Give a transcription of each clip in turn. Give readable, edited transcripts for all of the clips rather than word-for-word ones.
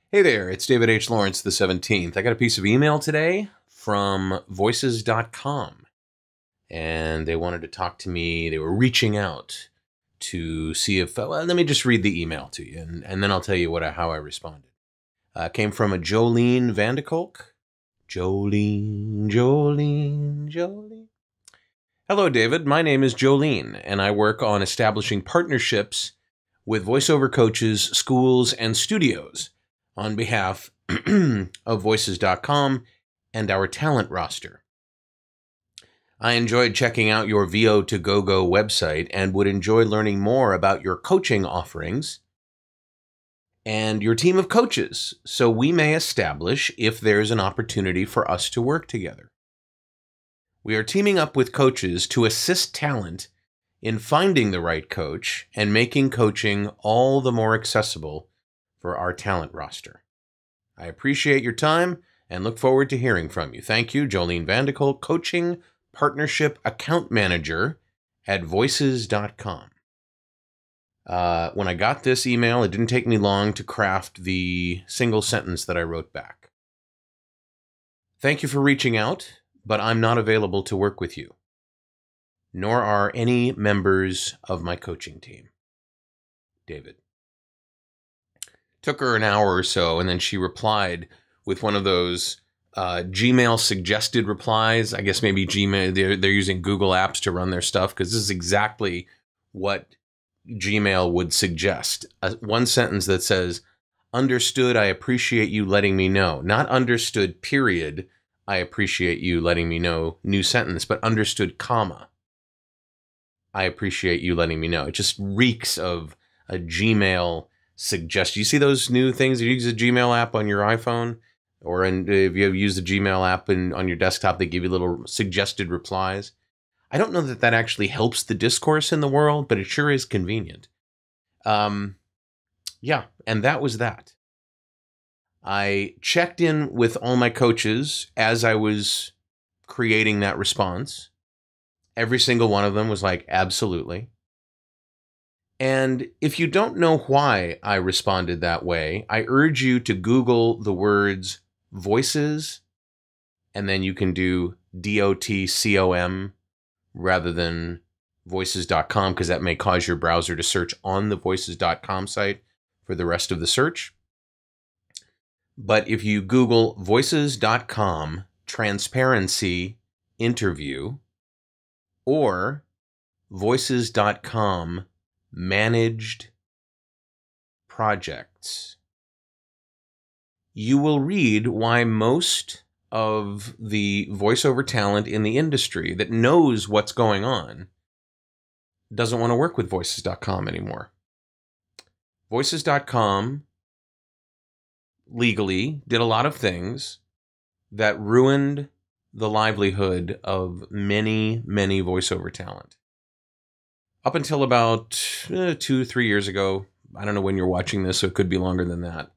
Hey there, it's David H. Lawrence the 17th. I got a piece of email today from Voices.com, and they wanted to talk to me. They were reaching out to see if, well, let me just read the email to you, and then I'll tell you how I responded. Came from a Jolene Vandekolk. Jolene. Hello, David. My name is Jolene, and I work on establishing partnerships with voiceover coaches, schools, and studios on behalf of Voices.com and our talent roster. I enjoyed checking out your VO2GoGo website and would enjoy learning more about your coaching offerings and your team of coaches, so we may establish if there's an opportunity for us to work together. We are teaming up with coaches to assist talent in finding the right coach and making coaching all the more accessible for our talent roster. I appreciate your time and look forward to hearing from you. Thank you, Jolene Vandekolk, Coaching Partnership Account Manager at Voices.com. When I got this email, it didn't take me long to craft the single sentence that I wrote back. Thank you for reaching out, but I'm not available to work with you, nor are any members of my coaching team. David. Took her an hour or so, and then she replied with one of those Gmail suggested replies. I guess maybe Gmail, they're using Google Apps to run their stuff, because this is exactly what Gmail would suggest. One sentence that says, understood, I appreciate you letting me know. Not understood, period, I appreciate you letting me know, new sentence, but understood, comma, I appreciate you letting me know. It just reeks of a Gmail suggestion. You see those new things? You use a Gmail app on your iPhone, or if you use the Gmail app on your desktop, they give you little suggested replies. I don't know that that actually helps the discourse in the world, but it sure is convenient. Yeah, and that was that. I checked in with all my coaches as I was creating that response. Every single one of them was like, absolutely. And if you don't know why I responded that way, I urge you to Google the words voices, and then you can do DOTCOM rather than voices.com, because that may cause your browser to search on the voices.com site for the rest of the search. But if you Google voices.com transparency interview or voices.com managed projects, you will read why most of the voiceover talent in the industry that knows what's going on doesn't want to work with Voices.com anymore. Voices.com legally did a lot of things that ruined the livelihood of many, many voiceover talent. Up until about 2-3 years ago, I don't know when you're watching this, so it could be longer than that,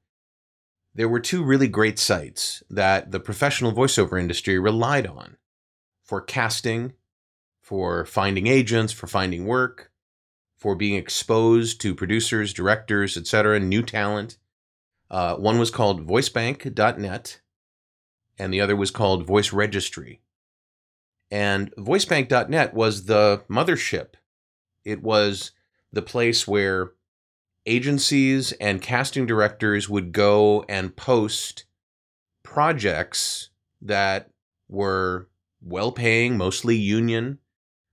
there were two really great sites that the professional voiceover industry relied on for casting, for finding agents, for finding work, for being exposed to producers, directors, etc., new talent. One was called voicebank.net, and the other was called Voice Registry. And voicebank.net was the mothership. It was the place where agencies and casting directors would go and post projects that were well-paying, mostly union,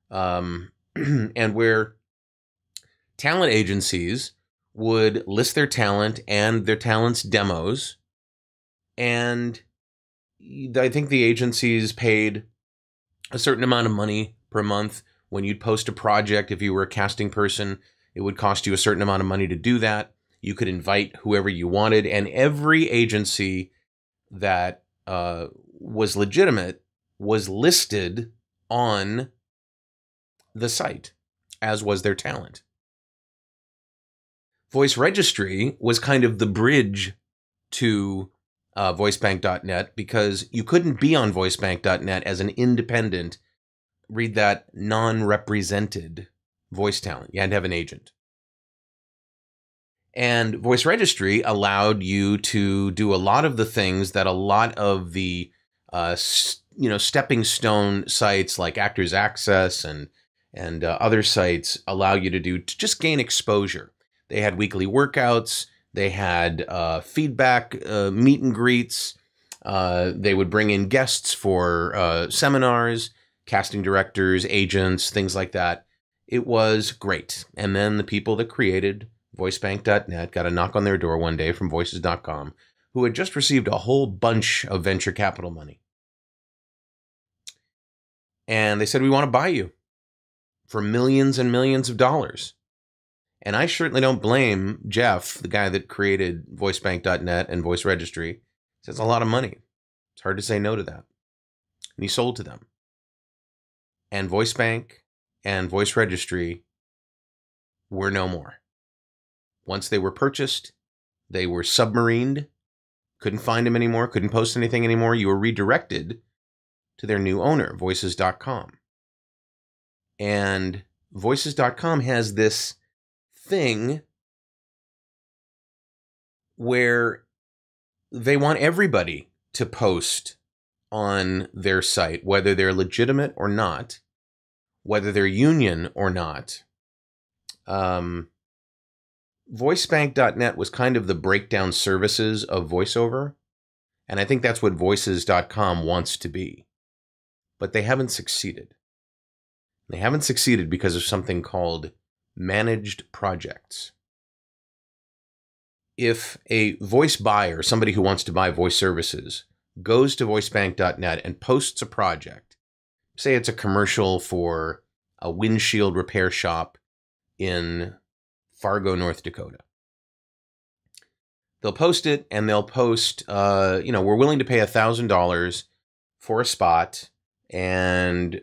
and where talent agencies would list their talent and their talent's demos. And I think the agencies paid a certain amount of money per month when you'd post a project. If you were a casting person, it would cost you a certain amount of money to do that. You could invite whoever you wanted, and every agency that was legitimate was listed on the site, as was their talent. Voice Registry was kind of the bridge to voicebank.net, because you couldn't be on voicebank.net as an independent, read that, non-represented voice talent. You had to have an agent. And Voice Registry allowed you to do a lot of the things that a lot of the stepping stone sites like Actors Access and other sites allow you to do to just gain exposure. They had weekly workouts. They had feedback, meet and greets. They would bring in guests for seminars, casting directors, agents, things like that. It was great. And then the people that created VoiceBank.net got a knock on their door one day from Voices.com, who had just received a whole bunch of venture capital money. And they said, we want to buy you for millions and millions of dollars. And I certainly don't blame Jeff, the guy that created VoiceBank.net and Voice Registry. It's a lot of money. It's hard to say no to that. And he sold to them. And VoiceBank and Voice Registry were no more. Once they were purchased, they were submarined, couldn't find them anymore, couldn't post anything anymore. You were redirected to their new owner, Voices.com. And Voices.com has this thing where they want everybody to post on their site, whether they're legitimate or not, whether they're union or not. VoiceBank.net was kind of the breakdown services of VoiceOver, and I think that's what Voices.com wants to be. But they haven't succeeded. They haven't succeeded because of something called managed projects. If a voice buyer, somebody who wants to buy voice services, goes to VoiceBank.net and posts a project, say it's a commercial for a windshield repair shop in Fargo, North Dakota. They'll post it and they'll post, we're willing to pay $1,000 for a spot and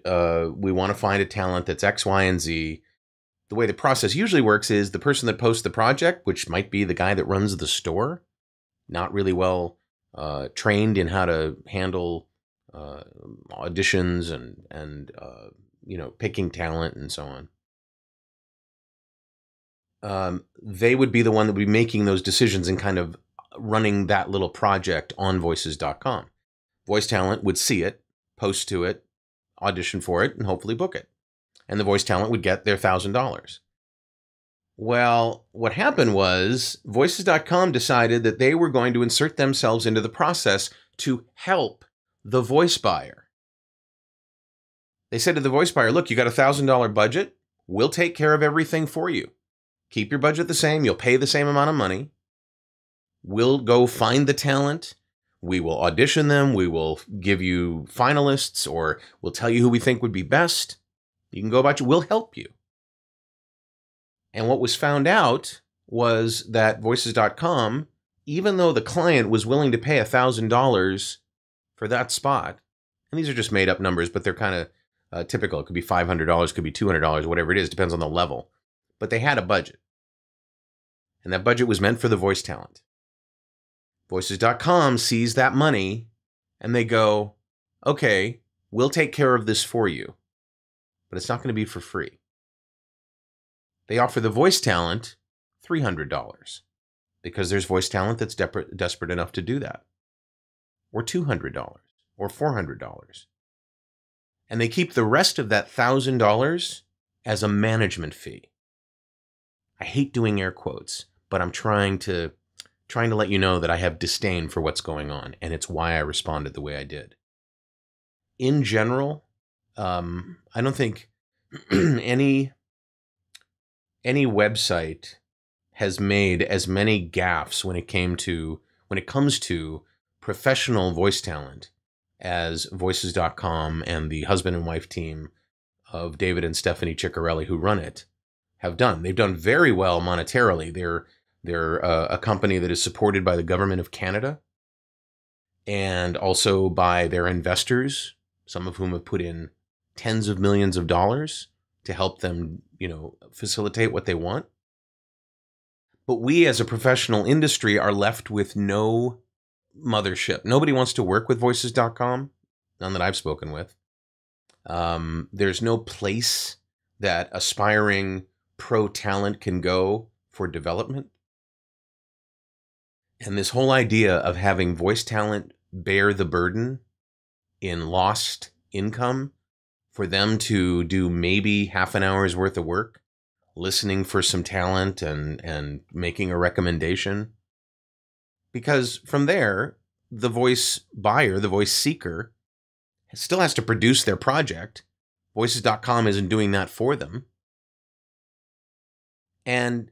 we want to find a talent that's X, Y, and Z. The way the process usually works is the person that posts the project, which might be the guy that runs the store, not really well trained in how to handle auditions and picking talent and so on. They would be the one that would be making those decisions and kind of running that little project on Voices.com. Voice talent would see it, post to it, audition for it, and hopefully book it. And the voice talent would get their $1,000. Well, what happened was Voices.com decided that they were going to insert themselves into the process to help the voice buyer. They said to the voice buyer, look, you got a $1,000 budget. We'll take care of everything for you. Keep your budget the same. You'll pay the same amount of money. We'll go find the talent. We will audition them. We will give you finalists, or we'll tell you who we think would be best. You can go about it. We'll help you. And what was found out was that Voices.com, even though the client was willing to pay $1,000 for that spot, and these are just made up numbers, but they're kind of typical. It could be $500, it could be $200, whatever it is, depends on the level. But they had a budget. And that budget was meant for the voice talent. Voices.com sees that money and they go, okay, we'll take care of this for you, but it's not going to be for free. They offer the voice talent $300 because there's voice talent that's desperate enough to do that, or $200 or $400. And they keep the rest of that $1,000 as a management fee. I hate doing air quotes, but I'm trying to let you know that I have disdain for what's going on, and it's why I responded the way I did. In general, I don't think any website has made as many gaffes when it comes to professional voice talent as Voices.com and the husband and wife team of David and Stephanie Ciccarelli who run it have done. They've done very well monetarily. They're a company that is supported by the government of Canada and also by their investors, some of whom have put in tens of millions of dollars to help them, facilitate what they want. But we as a professional industry are left with no mothership. Nobody wants to work with Voices.com, none that I've spoken with. There's no place that aspiring pro talent can go for development. And this whole idea of having voice talent bear the burden in lost income for them to do maybe half an hour's worth of work, listening for some talent and making a recommendation. Because from there, the voice buyer, the voice seeker, still has to produce their project. Voices.com isn't doing that for them. And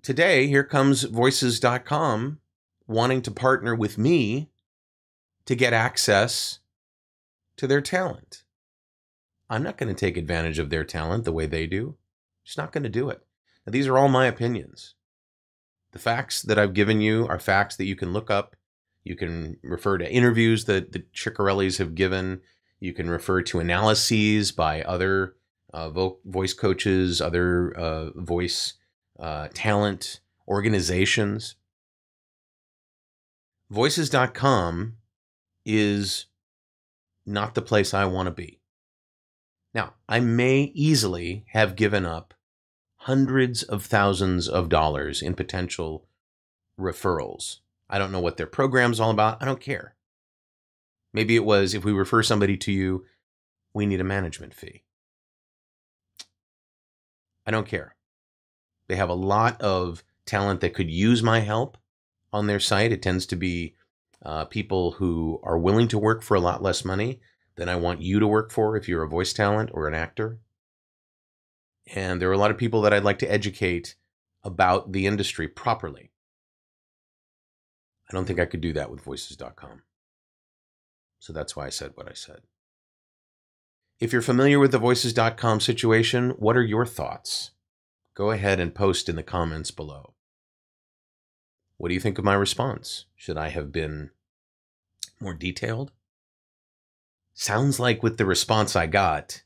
today, here comes Voices.com wanting to partner with me to get access to their talent. I'm not going to take advantage of their talent the way they do. Just not going to do it. Now, these are all my opinions. The facts that I've given you are facts that you can look up. You can refer to interviews that the Ciccarellis have given. You can refer to analyses by other voice coaches, other voice talent organizations. Voices.com is not the place I want to be. Now, I may easily have given up hundreds of thousands of dollars in potential referrals. I don't know what their program's all about. I don't care. Maybe it was, if we refer somebody to you, we need a management fee. I don't care. They have a lot of talent that could use my help on their site. It tends to be people who are willing to work for a lot less money than I want you to work for if you're a voice talent or an actor. And there are a lot of people that I'd like to educate about the industry properly. I don't think I could do that with Voices.com. So that's why I said what I said. If you're familiar with the Voices.com situation, what are your thoughts? Go ahead and post in the comments below. What do you think of my response? Should I have been more detailed? Sounds like with the response I got,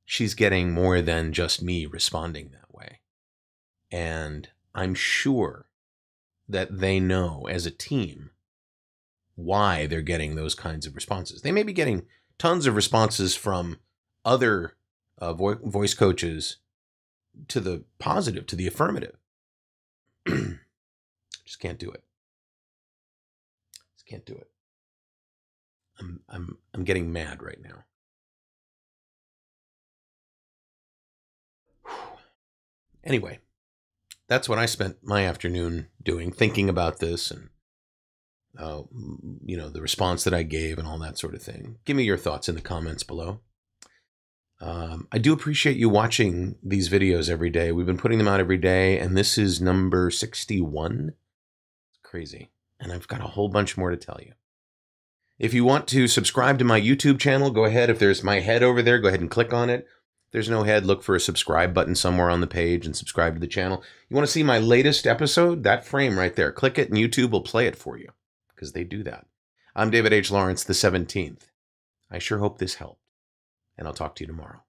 she's getting more than just me responding that way. And I'm sure that they know as a team why they're getting those kinds of responses. They may be getting tons of responses from other voice coaches to the positive, to the affirmative. Just can't do it. Just can't do it. I'm getting mad right now. Anyway, that's what I spent my afternoon doing, thinking about this and the response that I gave and all that sort of thing. Give me your thoughts in the comments below. I do appreciate you watching these videos every day. We've been putting them out every day, and this is number 61. It's crazy. And I've got a whole bunch more to tell you. If you want to subscribe to my YouTube channel, go ahead. If there's my head over there, go ahead and click on it. If there's no head, look for a subscribe button somewhere on the page and subscribe to the channel. You want to see my latest episode? That frame right there. Click it and YouTube will play it for you, because they do that. I'm David H. Lawrence, the 17th. I sure hope this helped, and I'll talk to you tomorrow.